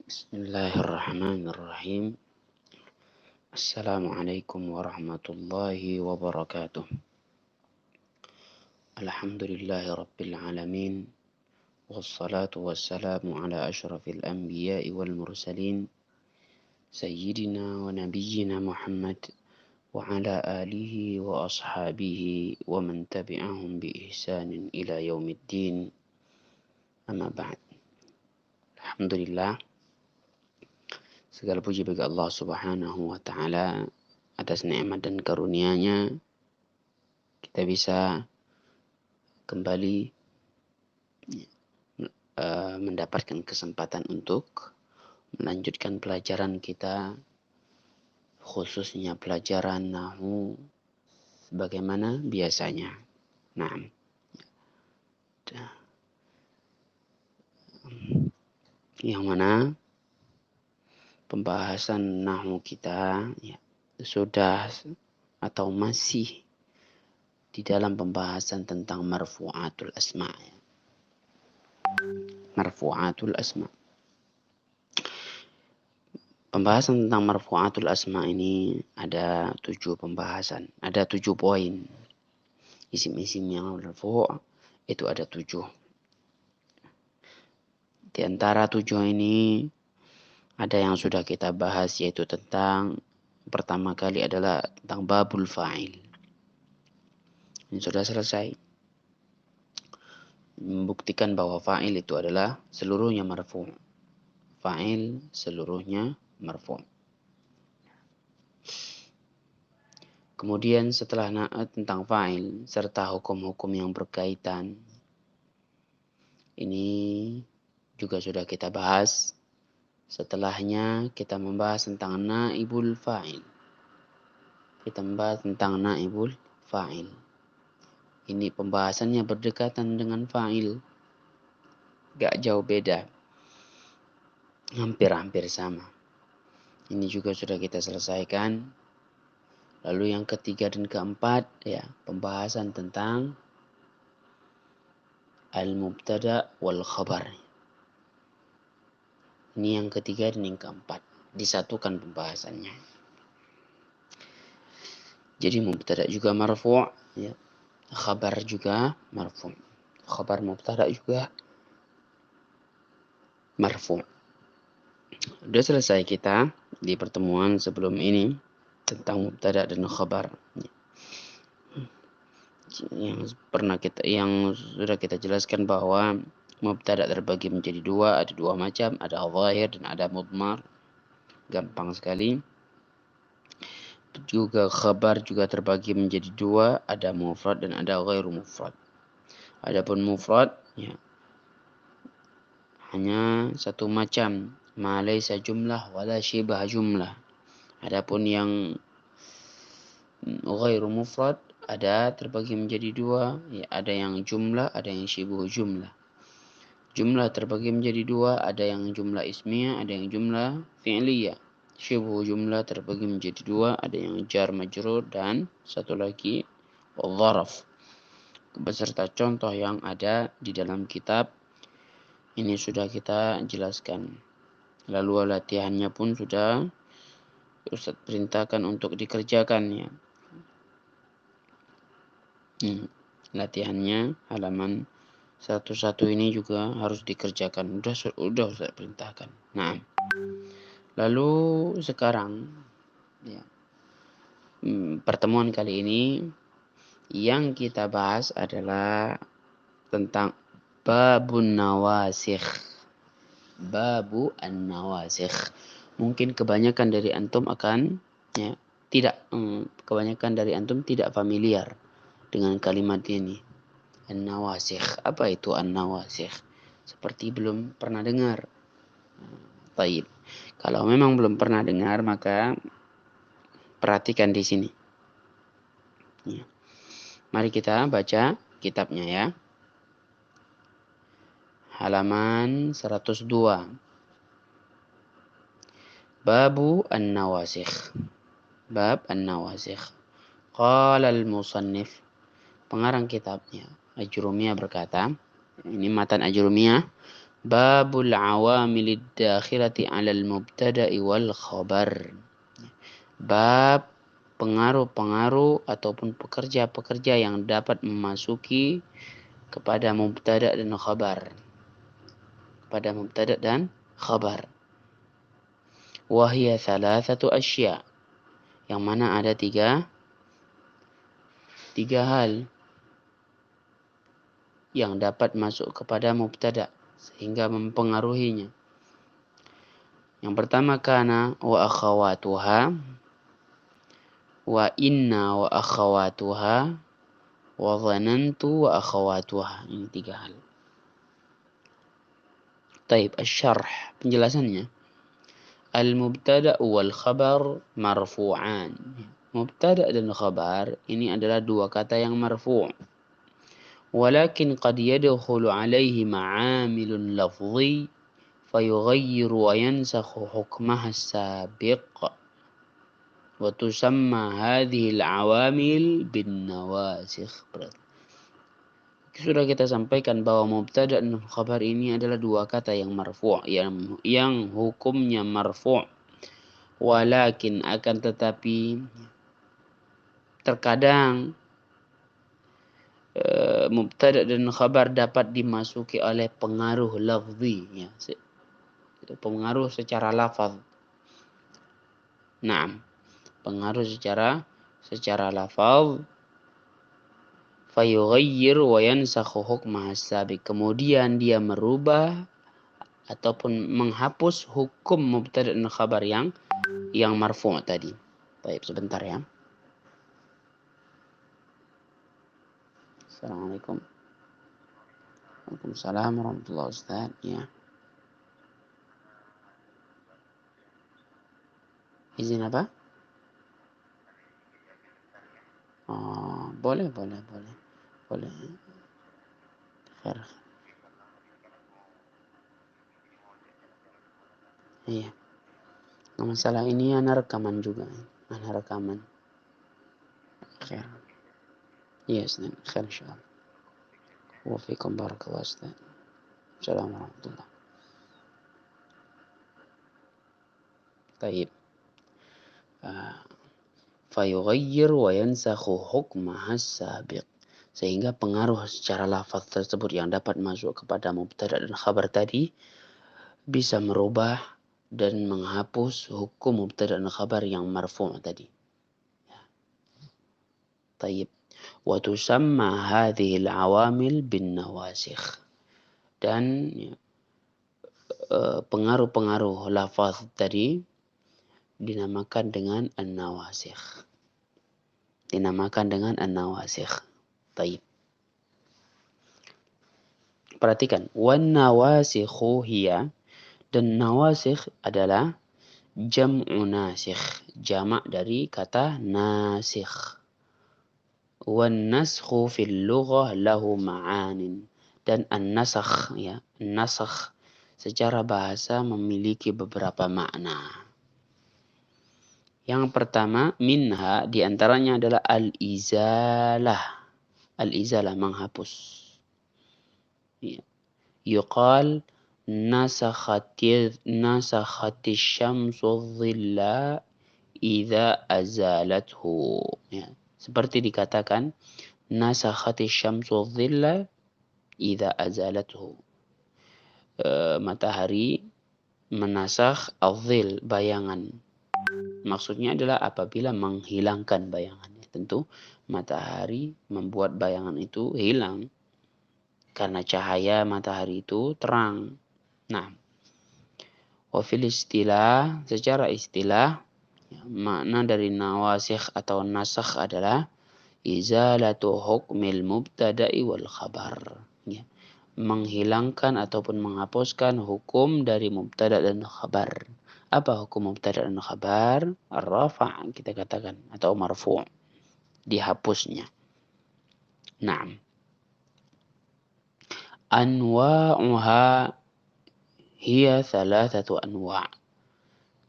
Bismillahirrahmanirrahim. Assalamualaikum warahmatullahi wabarakatuh. Alhamdulillahi rabbil alamin. Wassalatu wassalamu ala ashrafil anbiya'i wal mursalin. Sayyidina wa nabiyyina Muhammad wa ala alihi wa ashabihi wa man tabi'ahum bi ihsanin ila yaumiddin. Amma ba'd. Alhamdulillah. Segala puji bagi Allah Subhanahu wa Ta'ala atas nikmat dan karunia-Nya kita bisa kembali mendapatkan kesempatan untuk melanjutkan pelajaran kita, khususnya pelajaran nahwu sebagaimana biasanya. Nah, yang mana pembahasan nahwu kita sudah atau masih di dalam pembahasan tentang marfu'atul asma. Marfu'atul asma. Pembahasan tentang marfu'atul asma ini ada 7 pembahasan, ada 7 poin. Isim-isim yang marfu' itu ada 7. Di antara 7 ini ada yang sudah kita bahas, yaitu tentang pertama kali adalah tentang babul fa'il. Ini sudah selesai. Membuktikan bahwa fa'il itu adalah seluruhnya marfu'. Fa'il seluruhnya marfu'. Kemudian setelah tentang fa'il serta hukum-hukum yang berkaitan, ini juga sudah kita bahas. Setelahnya kita membahas tentang naibul fa'il. Kita membahas tentang naibul fa'il. Ini pembahasannya berdekatan dengan fa'il. Gak jauh beda. Hampir-hampir sama. Ini juga sudah kita selesaikan. Lalu yang ketiga dan keempat, pembahasan tentang al-mubtada wal khabar. Ini yang ketiga dan yang keempat. Disatukan pembahasannya. Jadi mubtada juga marfu', khabar juga marfu'. Khabar mubtada juga marfu'. Sudah selesai kita di pertemuan sebelum ini tentang mubtada dan khabar. Yang sudah kita jelaskan bahwa mubtada terbagi menjadi 2, ada 2 macam, ada zahir dan ada mudmar. Gampang sekali. Juga khabar juga terbagi menjadi 2, ada mufrad dan ada ghairu mufrad. Adapun mufrad hanya satu macam, ma laysa jumlah wala syibah jumlah. Adapun yang ghairu mufrad ada terbagi menjadi 2, ada yang jumlah, ada yang syibah jumlah. Jumlah terbagi menjadi 2, ada yang jumlah ismiyah, ada yang jumlah fi'liyah. Syibhu jumlah terbagi menjadi 2, ada yang jar majrur dan satu lagi dzaraf. Beserta contoh yang ada di dalam kitab ini sudah kita jelaskan. Lalu latihannya pun sudah Ustaz perintahkan untuk dikerjakan . Latihannya halaman 1 ini juga harus dikerjakan. Udah Ustaz perintahkan. Nah, lalu sekarang pertemuan kali ini yang kita bahas adalah tentang babun nawasikh. Babu an-nawasikh. Mungkin kebanyakan dari antum tidak familiar dengan kalimat ini. An-nawasikh. Apa itu an-nawasikh? Seperti belum pernah dengar. Baik. Kalau memang belum pernah dengar, maka perhatikan di sini. Mari kita baca kitabnya ya. Halaman 102. Babu an-nawasikh. Bab an-nawasikh. Qala al-musannif. Pengarang kitabnya Ajrumiyah berkata, ini matan Ajrumiyah Babul awamilid dakhilati 'alal mubtada'i wal khabar. Bab pengaruh-pengaruh ataupun pekerja-pekerja yang dapat memasuki kepada mubtada dan khabar. Kepada mubtada dan khabar. Wahia thalathatu asya. Yang mana ada tiga hal yang dapat masuk kepada mubtada sehingga mempengaruhinya. Yang pertama kana wa akhawatuha, wa inna wa akhawatuha, wa dhanantu wa akhawatuha. Ini tiga hal. Taib, asy-syarh, penjelasannya. Al-mubtada' wal khabar marfu'an. Mubtada' dan khabar ini adalah dua kata yang marfu'. Walakin qad yadkhulu alaihi ma'amilun lafzi fayughayyiru wa yansakhu hukmaha as-sabiq. Wa tusamma hadhihi al-awamil bin nawasikh. Sudah kita sampaikan bahwa mubtada dan khabar ini adalah dua kata yang marfu', yang hukumnya marfu'. Walakin akan tetapi terkadang mubtada dan khabar dapat dimasuki oleh pengaruh lafzi, ya. Pengaruh secara lafaz. Naam, pengaruh secara lafaz. Fayughayyir wa yansakhu hukmaha as-sabiq. Kemudian dia merubah ataupun menghapus hukum mubtada dan khabar yang marfu' tadi. Baik, sebentar ya. Assalamualaikum. Waalaikumsalam warahmatullahi Ustaz. Ya. Izin apa? Oh, boleh. Khair. Iya. Masalah ini anak rekaman juga. Anak rekaman. Khair. Iya, Ustaz. Khair insyaallah. Wa fiikum barakallahu Ustaz. Assalamualaikum warahmatullahi. Baik. Fayughayyir wa yansakhu hukmaha as-sabiq. Sehingga pengaruh secara lafaz tersebut yang dapat masuk kepada mubtada dan khabar tadi bisa merubah dan menghapus hukum mubtada dan khabar yang marfu' tadi. Taib. Wa tusamma hadhihi al-awamil bin nawasikh. Dan pengaruh-pengaruh lafaz tadi dinamakan dengan an-nawasikh. Taib. Perhatikan, wan nawasikhu hiya, dan nawasikh adalah jam'u nasikh, jamak dari kata nasikh. Wan naskhu fil lughah lahu ma'anin, dan an-nasakh, ya, nasakh secara bahasa memiliki beberapa makna. Yang pertama, minha, diantaranya adalah al-izalah. Al-izalah, menghapus. Yuqal nasakhati syamsu dhilla idza azalathu. Ya. Seperti dikatakan nasakhati syamsu dhilla idza azalathu. Matahari menasakh al-dhil, bayangan. Maksudnya adalah apabila menghilangkan bayangannya. Tentu matahari membuat bayangan itu hilang. Karena cahaya matahari itu terang. Nah, wafil istilah, secara istilah, ya, makna dari nawasikh atau nasakh adalah izalatu hukmil mubtada'i wal khabar. Ya, menghilangkan ataupun menghapuskan hukum dari mubtada dan khabar. Apa hukum mubtada dan khabar? Ar-rafa' kita katakan, atau marfu', dihapusnya. Naam. Anwa'uha hiya thalathatu anwa'.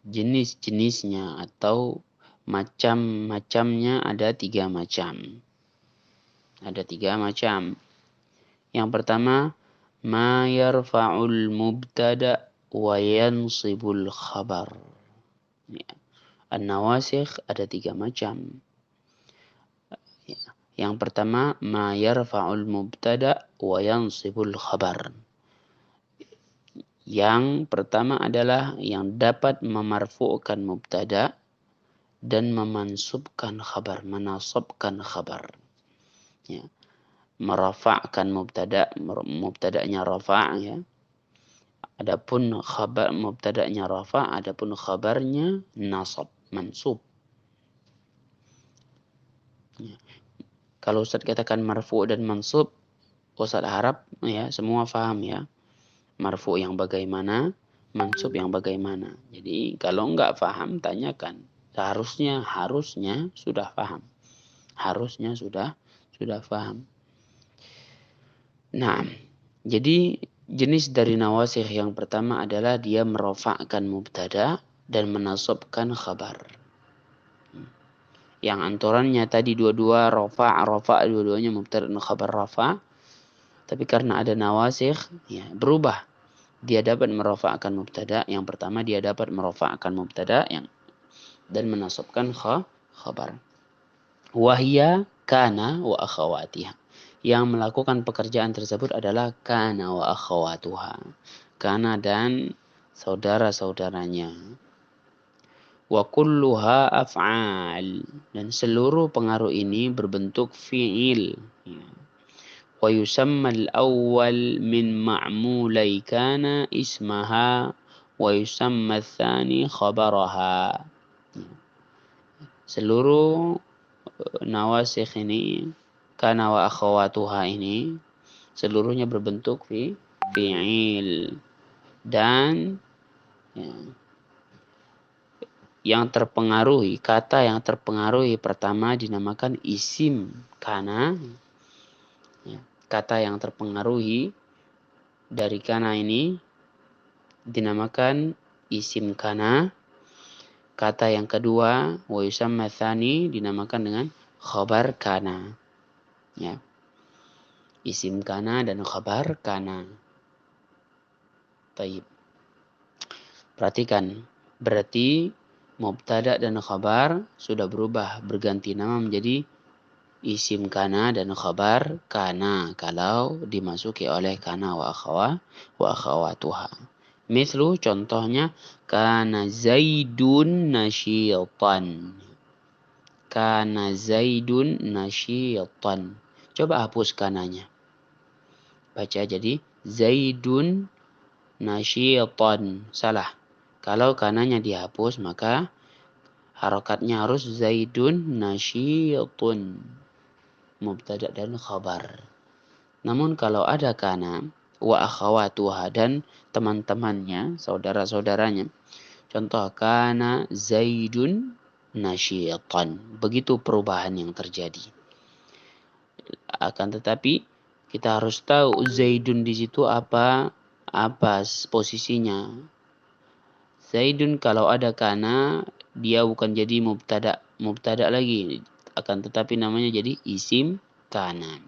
Jenis-jenisnya atau macam-macamnya ada tiga macam. Yang pertama, ma yarfa'ul mubtada wa yansibul khabar. Ya. An-nawasikh ada 3 macam. Ya. Yang pertama, ma yarfa'ul mubtada wa yansibul khabar. Yang pertama adalah yang dapat memarfu'kan mubtada dan memansubkan khabar, menasabkan khabar. Ya. Merafa'kan mubtada'nya rafa' ya. Adapun khabar mubtada'nya rafa', adapun khabarnya nasab, mansub. Ya. Kalau Ustaz katakan marfu' dan mansub, Ustaz harap ya semua faham ya. Marfu' yang bagaimana, mansub yang bagaimana. Jadi kalau enggak faham tanyakan. Harusnya sudah faham. Harusnya sudah faham. Nah, jadi jenis dari nawasikh yang pertama adalah dia merofakkan mubtada dan menasabkan khabar. Yang antorannya tadi dua-dua rofa dua-duanya mubtada dan khabar rafa. Tapi karena ada nawasikh, ya berubah. Dia dapat merofakkan mubtada. Yang pertama dia dapat merofakkan mubtada dan menasabkan khabar. Wahia kana wa akhawatiha. Yang melakukan pekerjaan tersebut adalah kana wa akhawatuha. Kana dan saudara-saudaranya. Wa kulluha af'al. Dan seluruh pengaruh ini berbentuk fi'il. Wa yusamma al-awwal min ma'mulai kana ismaha wa yusamma al-thani khabaraha. Seluruh nawasikh ini, kana wa akhawatuha ini, seluruhnya berbentuk fi'il. Dan ya, yang terpengaruhi, kata yang terpengaruhi pertama dinamakan isim kana. Ya, kata yang terpengaruhi dari kana ini dinamakan isim kana. Kata yang kedua, wa yusamma tsani, dinamakan dengan khabar kana. Ya. Isim kana dan khabar kana. Taib. Perhatikan, berarti mubtada dan khabar sudah berubah, berganti nama menjadi isim kana dan khabar kana kalau dimasuki oleh kana wa akhawatuha. Mislu contohnya kana Zaidun nasyitan. Kana Zaidun nasyitan. Coba hapus kananya. Baca jadi Zaidun nasyitan. Salah. Kalau kananya dihapus maka harakatnya harus Zaidun nasyitun. Mubtada dan khabar. Namun kalau ada kana wa akhawatuha dan teman-temannya, saudara-saudaranya. Contoh kana Zaidun nasyitan. Begitu perubahan yang terjadi. Akan tetapi kita harus tahu Zaidun di situ apa posisinya. Zaidun kalau ada kana dia bukan jadi mubtada lagi, akan tetapi namanya jadi isim kana.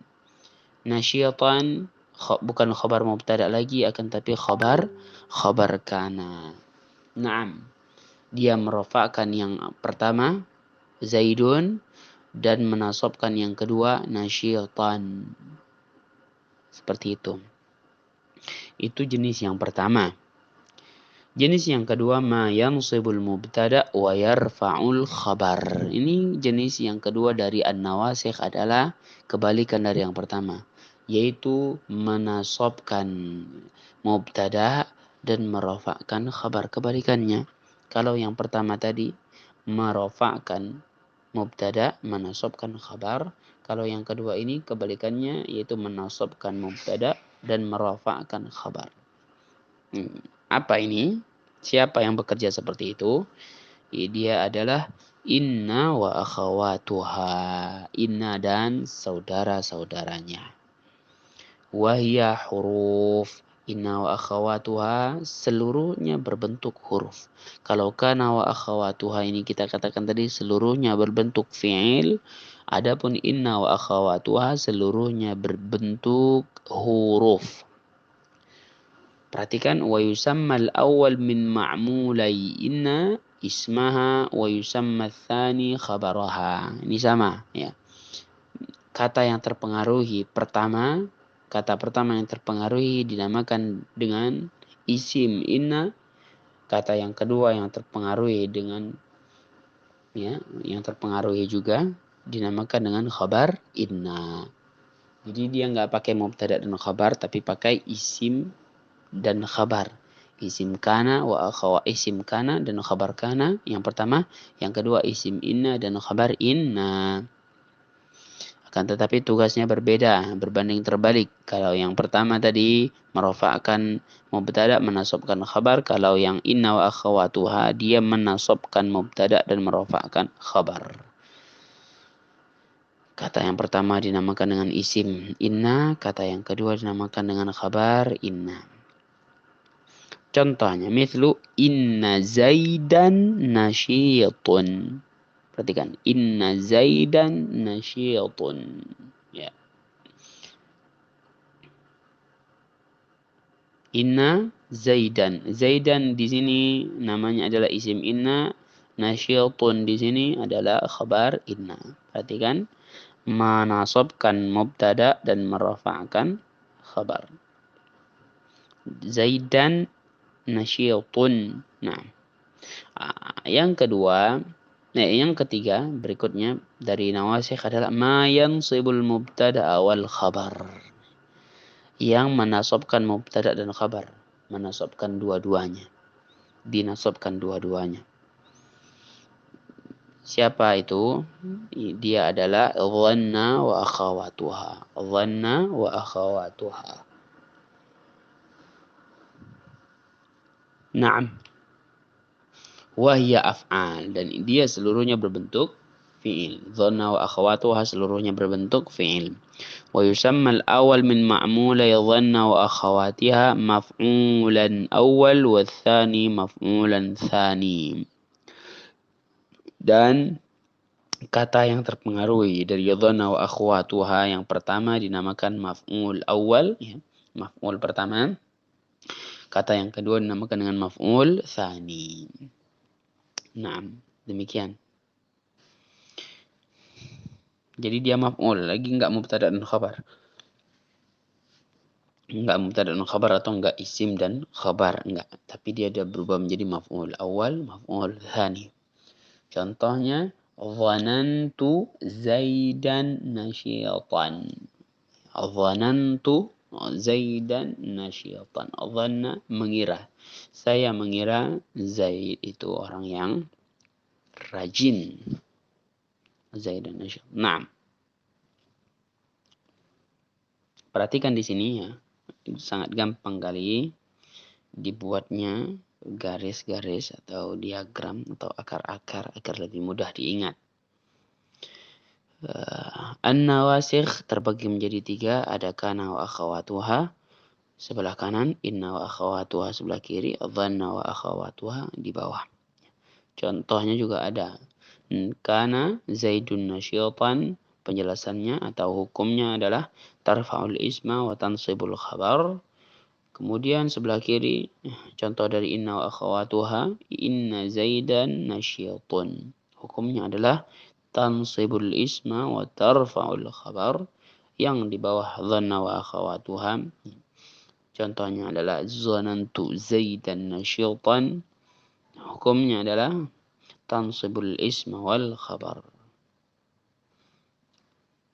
Nasyatan bukan khabar mubtada lagi, akan tapi khabar kana. Naam. Dia merofakkan yang pertama Zaidun dan menasabkan yang kedua nasyatan. Seperti itu. Itu jenis yang pertama. Jenis yang kedua ma yansibul mubtada wa yarfa'ul khabar. Ini jenis yang kedua dari an-nawasikh adalah kebalikan dari yang pertama, yaitu menasabkan mubtada dan merafa'kan khabar. Kebalikannya, kalau yang pertama tadi merafa'kan mubtada, menasabkan khabar. Kalau yang kedua ini kebalikannya, yaitu menasabkan mubtada dan merafa'kan khabar. Apa ini? Siapa yang bekerja seperti itu? Dia adalah inna wa akhawatuha. Inna dan saudara-saudaranya. Wahia huruf. Inna wa akhawatuha seluruhnya berbentuk huruf. Kalau kana wa akhawatuha ini kita katakan tadi seluruhnya berbentuk fi'il. Adapun inna wa akhawatuha seluruhnya berbentuk huruf. Perhatikan, wa yusammal awal min ma'mulai inna ismaha wa yusamma tsani khabaraha. Ini sama ya. Kata yang terpengaruhi pertama, kata pertama yang terpengaruhi dinamakan dengan isim inna. Kata yang kedua yang terpengaruhi dengan ya, yang terpengaruhi juga dinamakan dengan khabar inna. Jadi dia nggak pakai mubtada dan khabar, tapi pakai isim dan khabar. Isim kana wa akhawa isim kana dan khabar kana yang pertama, yang kedua isim inna dan khabar inna. Akan tetapi tugasnya berbeda, berbanding terbalik. Kalau yang pertama tadi merofakkan mubtada menasabkan khabar, kalau yang inna wa akhawatuha dia menasabkan mubtada dan merofakkan khabar. Kata yang pertama dinamakan dengan isim inna, kata yang kedua dinamakan dengan khabar inna. Contohnya, mithlu inna zaidan nasyitun. Perhatikan, inna zaidan nasyitun. Ya. Inna zaidan. Zaidan di sini namanya adalah isim inna. Nasyitun di sini adalah khabar inna. Perhatikan, menasabkan mubtada dan merafa'kan khabar. Zaidan nasyitun. Nah, yang kedua, yang ketiga berikutnya dari nawasikh adalah ma yansibul mubtada wal khabar. Yang menasabkan mubtada dan khabar, menasabkan dua-duanya. Dinasabkan dua-duanya. Siapa itu? Dia adalah dhanna wa akhawatuha. Dhanna wa akhawatuha. Naam. Wahya af'al. Dan dia seluruhnya berbentuk fi'il. Dhanna wa akhawatuha seluruhnya berbentuk fi'il. Wa yusamma al-awwal min ma'mulai dhanna wa akhawatiha maf'ulan awwal wa tsani maf'ulan tsani. Dan kata yang terpengaruhi dari dhanna wa akhawatuha yang pertama dinamakan maf'ul awal, ya, maf'ul pertama. Kata yang kedua dinamakan dengan maf'ul tsani. Naam, demikian. Jadi dia maf'ul, lagi enggak mubtada dan khabar. Enggak mubtada dan khabar atau enggak isim dan khabar, enggak. Tapi dia berubah menjadi maf'ul awal, maf'ul tsani. Contohnya, dhanantu zaidan nasyitan. Dhanantu zaidan nasyitan. Dhanna mengira. Saya mengira Zaid itu orang yang rajin. Zaidan nasyitan. Naam. Perhatikan di sini ya. Sangat gampang kali dibuatnya garis-garis atau diagram atau akar-akar agar lebih mudah diingat. An-nawasikh terbagi menjadi tiga. Ada kana wa akhawatuha sebelah kanan, inna wa akhawatuha sebelah kiri, dhanna wa akhawatuha di bawah. Contohnya juga ada kana zaidun nasyitan. Penjelasannya atau hukumnya adalah tarfa'ul isma wa tansibul khabar. Kemudian sebelah kiri contoh dari inna wa akhawatuha, inna zaidan nasyitun. Hukumnya adalah tansibul isma wa tarfa'ul khabar. Yang di bawah dhanna wa akhawatuha contohnya adalah zanantu zaidan nasyitan. Hukumnya adalah tansibul isma wal khabar.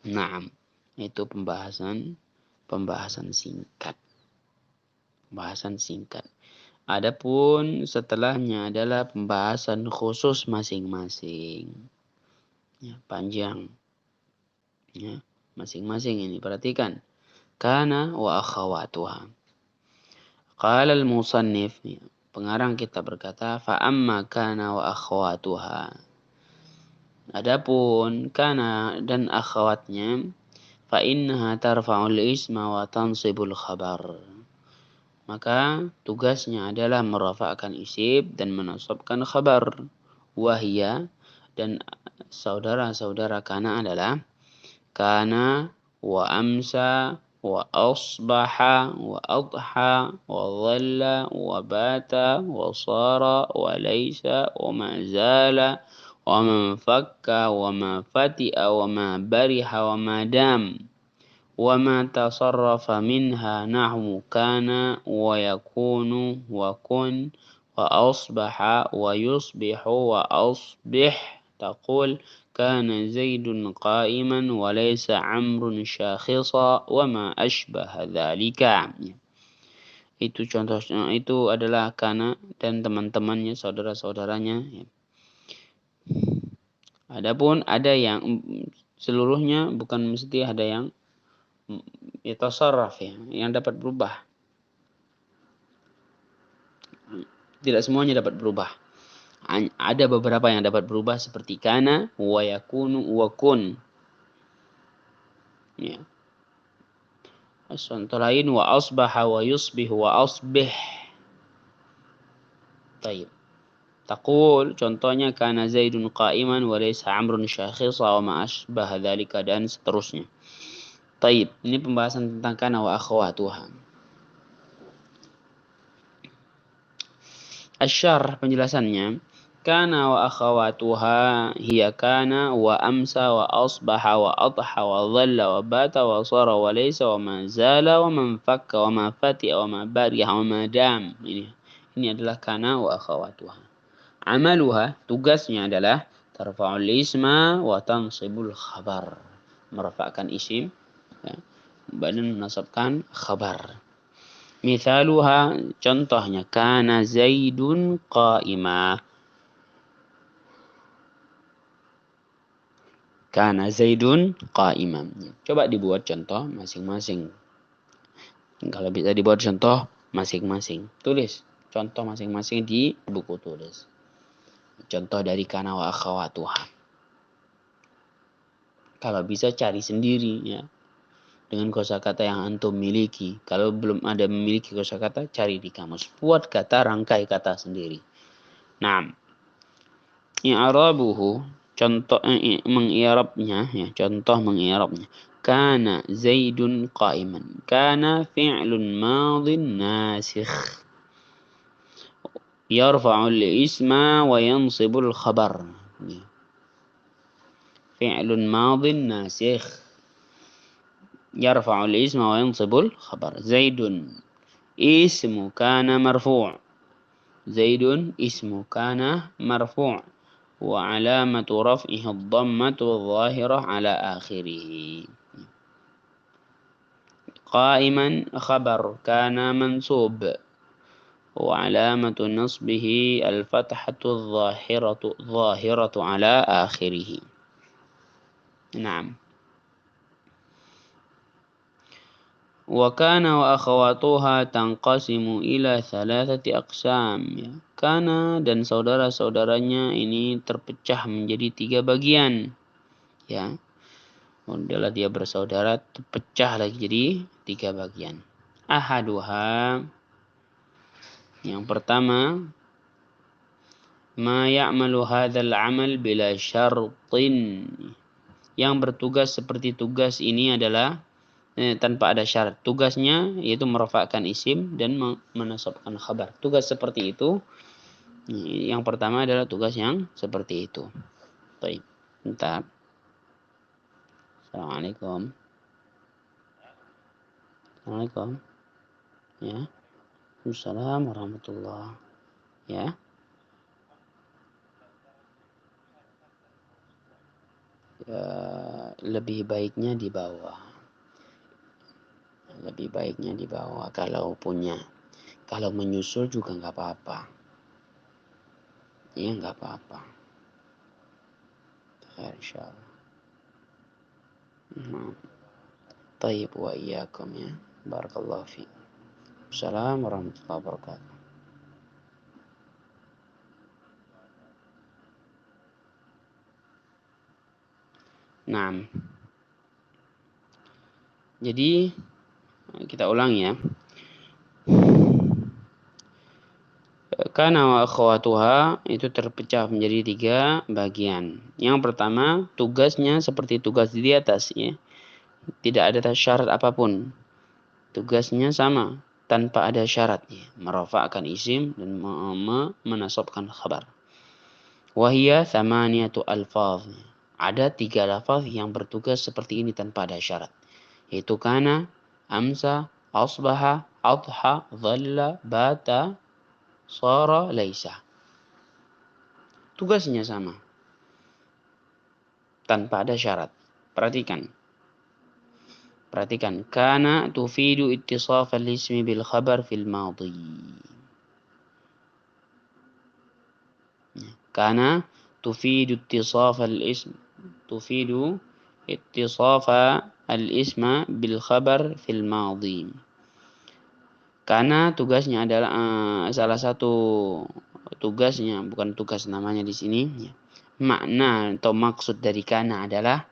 Naam, itu pembahasan singkat. Pembahasan singkat. Adapun setelahnya adalah pembahasan khusus masing-masing. Ya, panjang. Ya, masing-masing ini perhatikan. Kana wa akhawatuha. Qala al-musannif, pengarang kita berkata, fa amma kana wa akhawatuha. Adapun kana dan akhawatnya, fa innaha tarfa'ul isma wa tansibul khabar. Maka tugasnya adalah merafa'kan isim dan menasabkan khabar. Wahya dan saudara-saudara kana adalah kana wa amsa وأصبح وأضحى وظل وبات وصار وليس وما زال وما فك وما فتئ وما برح وما دام وما تصرف منها نحو كان ويكون وكن وأصبح ويصبح وأصبح تقول كان زيد قائما وليس عمرو شاخصا وما أشبه ذلك. Itu contohnya, itu adalah kana dan teman-temannya, saudara-saudaranya. Adapun ada yang seluruhnya bukan mesti ada yang yatasarraf, yang dapat berubah. Tidak semuanya dapat berubah. Ada beberapa yang dapat berubah seperti kana wa yakunu wa kun. Ya. Contoh lain wa asbaha wa yusbih wa asbih. Baik. Taqul contohnya kana Zaidun qa'iman wa laysa Amrun syakhisa wa ma asbah dzalika dan seterusnya. Baik, ini pembahasan tentang kana wa akhawatuha. Asyarh penjelasannya, kana wa akhawatuha hiya kana wa amsa wa asbaha wa adha wa dhalla wa bata wa sara wa laysa wa ma zala wa man fakka wa ma fati'a wa ma bariha wa ma dam. Ini adalah kana wa akhawatuha. Amaluha, tugasnya adalah tarfa'ul isma wa tansibul khabar. Merafa'kan isim, ya, dan menasabkan khabar. Mithaluha, contohnya kana Zaidun qa'ima. Kana Zaidun qa'ima. Coba dibuat contoh masing-masing. Kalau bisa dibuat contoh masing-masing. Tulis contoh masing-masing di buku tulis. Contoh dari kana wa akhawatuha. Kalau bisa cari sendiri, ya, dengan kosakata yang antum miliki. Kalau belum ada memiliki kosakata, cari di kamus. Buat kata, rangkai kata sendiri. Nah, i'rabuhu, contoh mengi'rabnya, ya, contoh mengi'rabnya. Kana Zaidun qa'iman. Kana fi'lun madhin nasikh. Yarfa'ul isma wa yansibul khabar. Fi'lun madhin nasikh. Yarfa'ul isma wa yansibul khabar. Zaidun ismu kana marfu'. Zaidun ismu kana marfu'. Wa alamatu raf'ihi ad-dhammatu adh-dhahirah ala akhirih. Qa'iman khabar kana mansub. وعلامة نصبه الفتحة الظاهرة على آخره. نعم. وكان وأخواتها تنقسم إلى 3 أقسام. Kana dan saudara-saudaranya ini terpecah menjadi 3 bagian. Ya. Adalah dia bersaudara terpecah lagi jadi 3 bagian. Ahaduha, yang pertama, ma ya'malu hadzal 'amal bila syartin. Yang bertugas seperti tugas ini adalah tanpa ada syarat. Tugasnya yaitu merafa'kan isim dan menasabkan khabar. Tugas seperti itu. Yang pertama adalah tugas yang seperti itu. Baik. Bentar. Assalamualaikum. Assalamualaikum. Ya. Assalamualaikum warahmatullahi. Ya. Lebih baiknya di bawah. Lebih baiknya di bawah kalau punya. Kalau menyusul juga nggak apa-apa. Iya nggak apa-apa. Insyaallah. Tayyib wa iyyakum ya. Barakallahu fiik. Assalamualaikum warahmatullahi wabarakatuh. Nah, jadi kita ulang ya. Kana wa akhawatuha itu terpecah menjadi 3 bagian. Yang pertama, tugasnya seperti tugas di atas ya. Tidak ada syarat apapun. tugasnya sama tanpa ada syaratnya, merafa'kan isim dan menasabkan khabar. Wahia thamaniyatu alfaz. Ada 3 lafaz yang bertugas seperti ini tanpa ada syarat, yaitu kana, amsa, asbaha, adha, dhalla, bata, shara, laisa. Tugasnya sama tanpa ada syarat. Perhatikan. Kana tufidu ittisaf al-ismi bil khabar fil madhi. Kana tufidu ittisaf al-ism. Tufidu ittisaf al-isma bil khabar fil madhi. Karena tugasnya adalah salah satu tugasnya, bukan tugas namanya di sini. Makna atau maksud dari kana adalah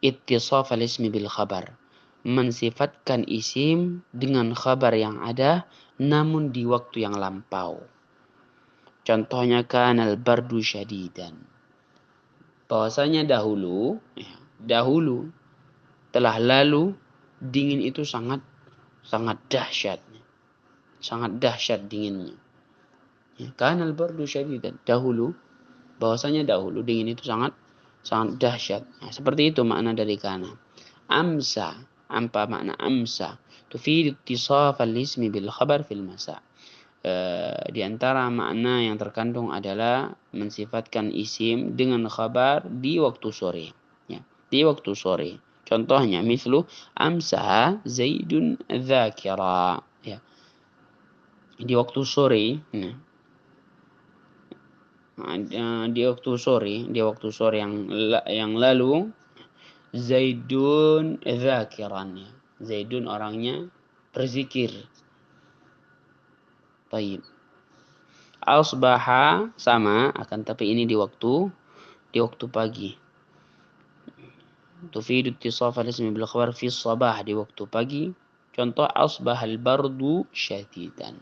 ittisaf al-ismi bil khabar, mensifatkan isim dengan khabar yang ada namun di waktu yang lampau. Contohnya kanal bardu syadidan. Bahwasanya dahulu telah lalu dingin itu sangat dahsyat. Sangat dahsyat dinginnya. Kanal bardu syadidan. Bahwasanya dahulu dingin itu sangat dahsyat. Nah, seperti itu makna dari kana. Amsa, apa makna amsa? Tufidu ittisaf al-ismi bil khabar fil masa. Di antara makna yang terkandung adalah mensifatkan isim dengan khabar di waktu sore. Ya, di waktu sore. Contohnya mislu amsa Zaidun dzakira. Ya. Di waktu sore, di waktu sore yang lalu Zaidun dzakiran. Zaidun orangnya berzikir. Baik. Asbaha sama, akan tapi ini di waktu pagi. Tufidu ittisaf al-ismi bil khabar fi sabah, di waktu pagi. Contoh asbahal bardu syadidan.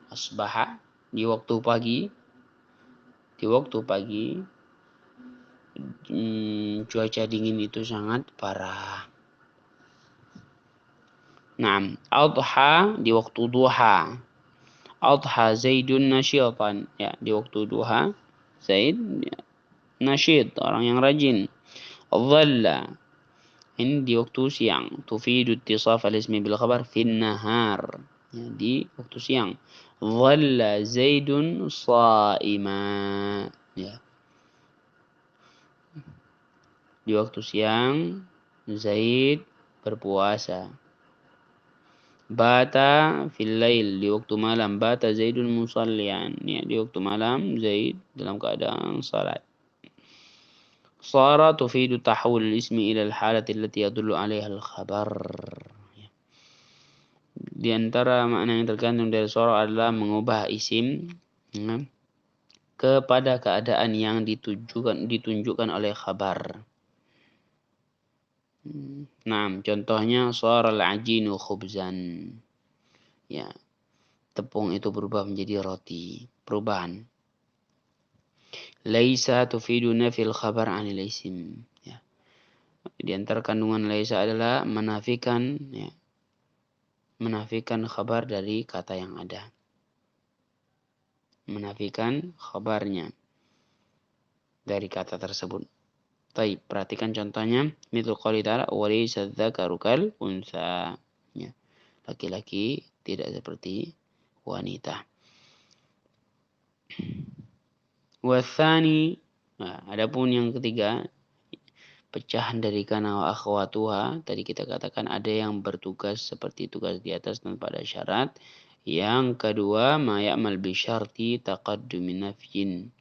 Asbaha di waktu pagi. Cuaca dingin itu sangat parah. Naam, adha di waktu duha. Adha Zaidun nasyitan. Ya, di waktu duha Zaid nasyid, orang yang rajin. Dhalla ini di waktu siang. Tufidu ittisaf al-ismi bil khabar fi nahar. Ya, di waktu siang. Dhalla Zaidun shaima. Ya. Di waktu siang Zaid berpuasa. Bata fil lail, di waktu malam. Bata Zaidun musallian. Ya, di waktu malam Zaid dalam keadaan salat. Sara tufidu tahwil ismi ila al-halati allati yadullu 'alaiha al-khabar. Di antara makna yang terkandung dari sara adalah mengubah isim kepada keadaan yang ditunjukkan oleh khabar. Nah, contohnya sara al-ajinu khubzan. Ya, tepung itu berubah menjadi roti. Perubahan. Laisa tufidu nafil khabar 'anil isim. Ya. Di antara kandungan laisa adalah menafikan khabar dari kata yang ada. Menafikan khabarnya dari kata tersebut. Baik, perhatikan contohnya. Mithlu qouli ta'ala wa laysa dzakaru kal unsa. Ya. Laki-laki tidak seperti wanita. Wathani, adapun yang ketiga, pecahan dari kana wa akhwatuha. Tadi kita katakan ada yang bertugas seperti tugas di atas tanpa ada syarat. Yang kedua, ma ya'mal bi syarti taqaddumi nafyin.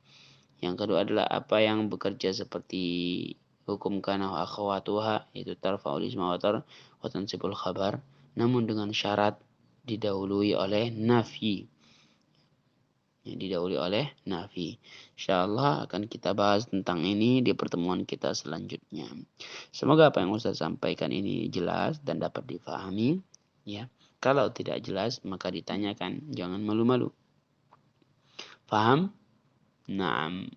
Yang kedua adalah apa yang bekerja seperti hukum kana wa akhwatuha, yaitu tarfa'ul isma wa tansibul khabar, namun dengan syarat didahului oleh nafi. Insyaallah akan kita bahas tentang ini di pertemuan kita selanjutnya. Semoga apa yang Ustaz sampaikan ini jelas dan dapat difahami. Ya, kalau tidak jelas maka ditanyakan, jangan malu-malu. Paham? Naam.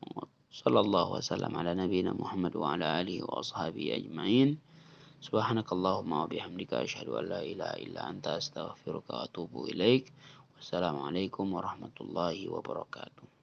Sallallahu wasallam ala nabiyina Muhammad wa ala alihi wa ashabihi ajma'in. Subhanakallahumma wa bihamdika asyhadu an la ilaha illa anta astaghfiruka wa atubu ilaik. Wassalamualaikum warahmatullahi wabarakatuh.